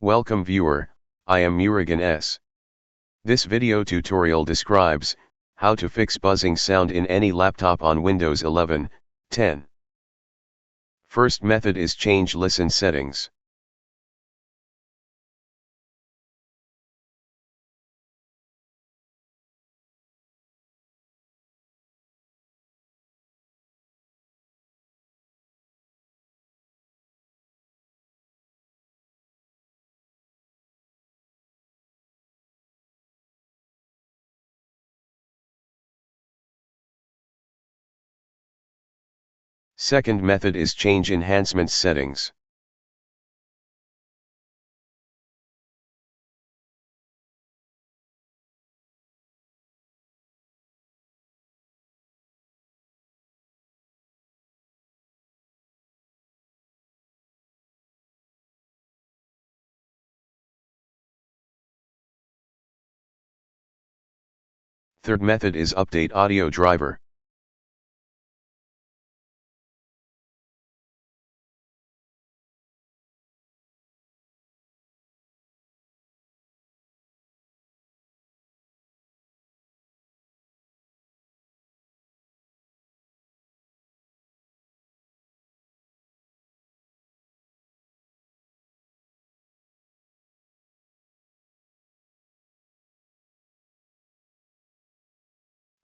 Welcome viewer, I am Murugan S. This video tutorial describes how to fix buzzing sound in any laptop on Windows 11, 10. First method is change listen settings. Second method is change enhancements settings. Third method is update audio driver.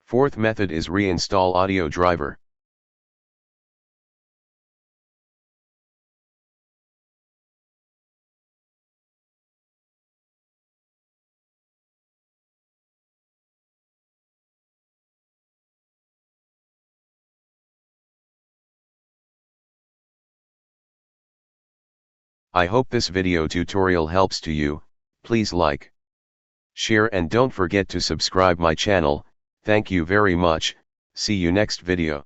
Fourth method is reinstall audio driver. I hope this video tutorial helps to you. Please like, share and don't forget to subscribe my channel. Thank you very much. See you next video.